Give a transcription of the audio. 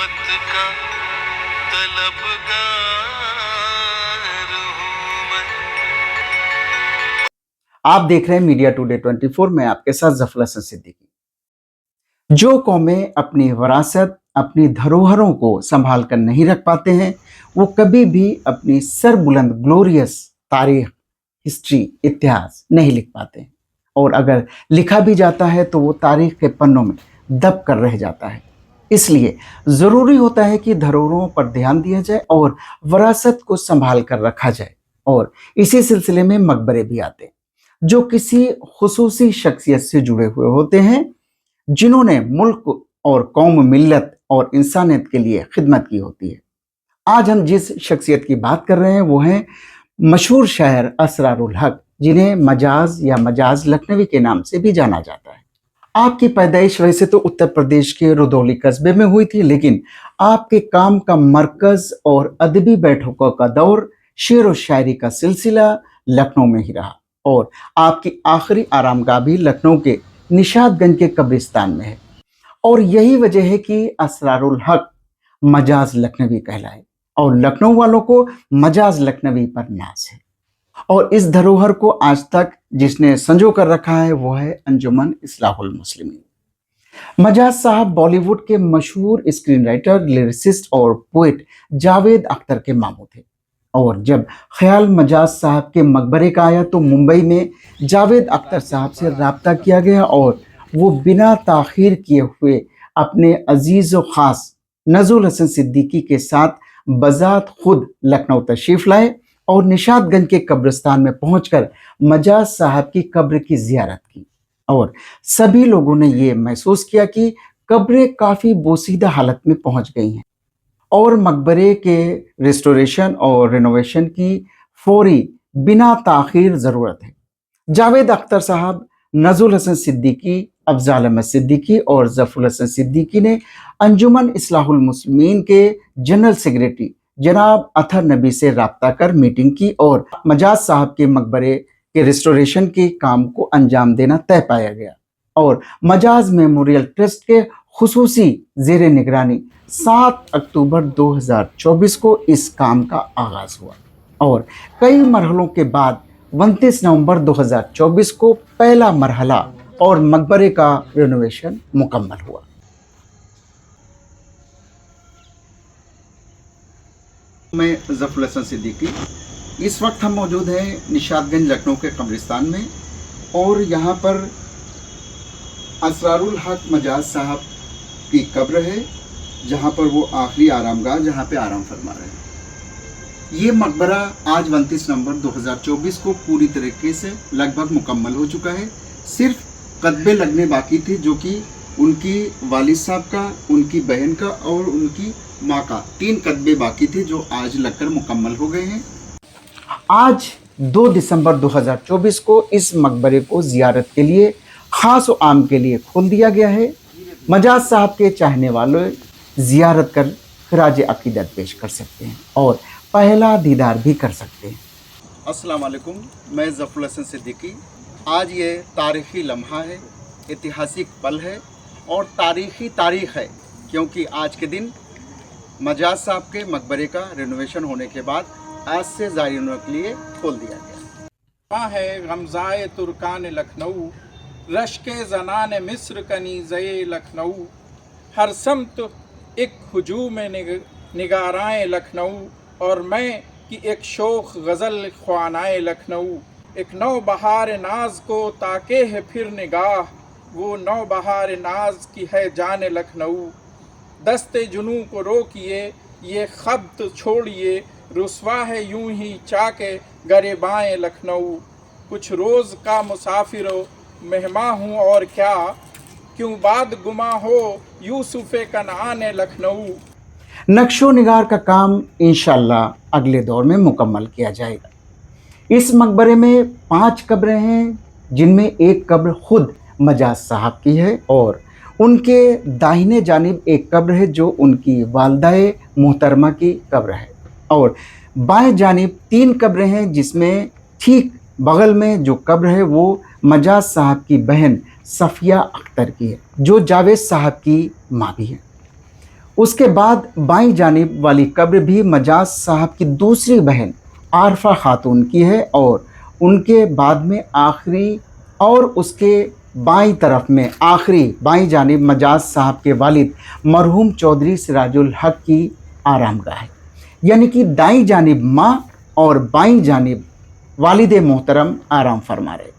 रहमत का तलबगार हूँ मैं। आप देख रहे हैं मीडिया टुडे 24 में आपके साथ जफर हसन सिद्दीकी। जो कौमें अपनी विरासत, अपनी धरोहरों को संभाल कर नहीं रख पाते हैं, वो कभी भी अपनी सरबुलंद ग्लोरियस तारीख, हिस्ट्री, इतिहास नहीं लिख पाते हैं। और अगर लिखा भी जाता है तो वो तारीख के पन्नों में दब कर रह जाता है। इसलिए ज़रूरी होता है कि धरोहरों पर ध्यान दिया जाए और विरासत को संभाल कर रखा जाए। और इसी सिलसिले में मकबरे भी आते हैं जो किसी खुसूसी शख्सियत से जुड़े हुए होते हैं, जिन्होंने मुल्क और कौम, मिल्लत और इंसानियत के लिए खिदमत की होती है। आज हम जिस शख्सियत की बात कर रहे हैं वो हैं मशहूर शायर असरारुल हक, जिन्हें मजाज या मजाज लखनवी के नाम से भी जाना जाता है। आपकी पैदाइश वैसे तो उत्तर प्रदेश के रुदौली कस्बे में हुई थी, लेकिन आपके काम का मरकज और अदबी बैठकों का दौर, शेर व शायरी का सिलसिला लखनऊ में ही रहा। और आपकी आखिरी आरामगाह भी लखनऊ के निशादगंज के कब्रिस्तान में है। और यही वजह है कि असरारुल हक मजाज लखनवी कहलाए और लखनऊ वालों को मजाज लखनवी पर नाज है। और इस धरोहर को आज तक जिसने संजो कर रखा है वो है अंजुमन इस्लाहुल मुस्लिमीन। मजाज साहब बॉलीवुड के मशहूर स्क्रीन राइटर, लिरिसिस्ट और पोएट जावेद अख्तर के मामू थे। और जब ख्याल मजाज साहब के मकबरे का आया तो मुंबई में जावेद अख्तर साहब से रब्ता किया गया और वो बिना ताखीर किए हुए अपने अजीज व खास नजुल हसन सिद्दीकी के साथ बजात खुद लखनऊ तशरीफ लाए और निशादगंज के कब्रिस्तान में पहुंचकर मजाज साहब की कब्र की जियारत की। और सभी लोगों ने ये महसूस किया कि कब्रें काफ़ी बोसीदा हालत में पहुंच गई हैं और मकबरे के रिस्टोरेशन और रिनोवेशन की फौरी बिना ताखीर ज़रूरत है। जावेद अख्तर साहब, नजुल हसन सिद्दीकी, अफजाल अहमद सिद्दीकी और जफर हसन सिद्दीकी ने अंजुमन इस्लाहुल मुस्लिमीन के जनरल सेक्रेटरी जनाब अतहर नबी से रब्ता कर मीटिंग की और मजाज साहब के मकबरे के रिस्टोरेशन के काम को अंजाम देना तय पाया गया। और मजाज मेमोरियल ट्रस्ट के खुसूसी ज़ेरे निगरानी 7 अक्टूबर 2024 को इस काम का आगाज हुआ और कई मरहलों के बाद 29 नवंबर 2024 को पहला मरहला और मकबरे का रिनोवेशन मुकम्मल हुआ। मैं जफर हसन सिद्दीकी, इस वक्त हम मौजूद हैं निशादगंज लखनऊ के कब्रिस्तान में और यहाँ पर असरारुल हक मजाज साहब की कब्र है, जहाँ पर वो आखिरी आरामगाह, जहाँ पे आराम फरमा रहे हैं। ये मकबरा आज 29 नवंबर 2024 को पूरी तरीके से लगभग मुकम्मल हो चुका है। सिर्फ कदबे लगने बाकी थे, जो कि उनकी वालिद साहब का, उनकी बहन का और उनकी माँ का 3 कदबे बाकी थे, जो आज लगकर मुकम्मल हो गए हैं। आज 2 दिसंबर 2024 को इस मकबरे को जियारत के लिए ख़ास व आम के लिए खोल दिया गया है। मजाज साहब के चाहने वाले जियारत कर खराज अकीदत पेश कर सकते हैं और पहला दीदार भी कर सकते हैं। अस्सलाम वालेकुम, मैं जफर हसन सिद्दीकी। आज ये तारीख़ी लम्हा है, ऐतिहासिक पल है और तारीख़ी तारीख़ है, क्योंकि आज के दिन मजाज साहब के मकबरे का रिनोवेशन होने के बाद आज से ज़ायरीनों के लिए खोल दिया गया। वहाँ है गमज़ाए तुर्कान लखनऊ, रश्के ज़नान मिस्र कनीज़े लखनऊ, हर समत एक हुजूम निगाराए लखनऊ, और मैं कि एक शोख गज़ल ख्वानाए लखनऊ। एक नौ बहार नाज को ताके है फिर निगाह, वो नौ बहार नाज की है जान लखनऊ। दस्ते जुनू को रोकिए, ये खब्त छोड़िए, रुस्वा है यूं ही चाके गरेबाएं लखनऊ। कुछ रोज़ का मुसाफिरो मेहमा हूँ और क्या, क्यों बाद गुमा हो यूसुफ़ कनान लखनऊ। नक्शो निगार का काम इंशाअल्लाह अगले दौर में मुकम्मल किया जाएगा। इस मकबरे में 5 कब्रें हैं, जिनमें एक कब्र खुद मजाज साहब की है और उनके दाहिने जानिब एक कब्र है जो उनकी वालदाए मोहतरमा की कब्र है। और बाएं जानिब 3 कब्रें हैं, जिसमें ठीक बगल में जो कब्र है वो मजाज साहब की बहन सफ़िया अख्तर की है, जो जावेद साहब की माँ भी है। उसके बाद बाईं जानिब वाली कब्र भी मजाज साहब की दूसरी बहन आरफा खातून की है, और उनके बाद में आखिरी और उसके बाईं तरफ में आखिरी बाईं जानिब मजाज साहब के वालिद मरहूम चौधरी सिराजुल हक की आरामगाह है। यानी कि दाईं जानिब माँ और बाईं जानिब वालिद मोहतरम आराम फरमा रहे।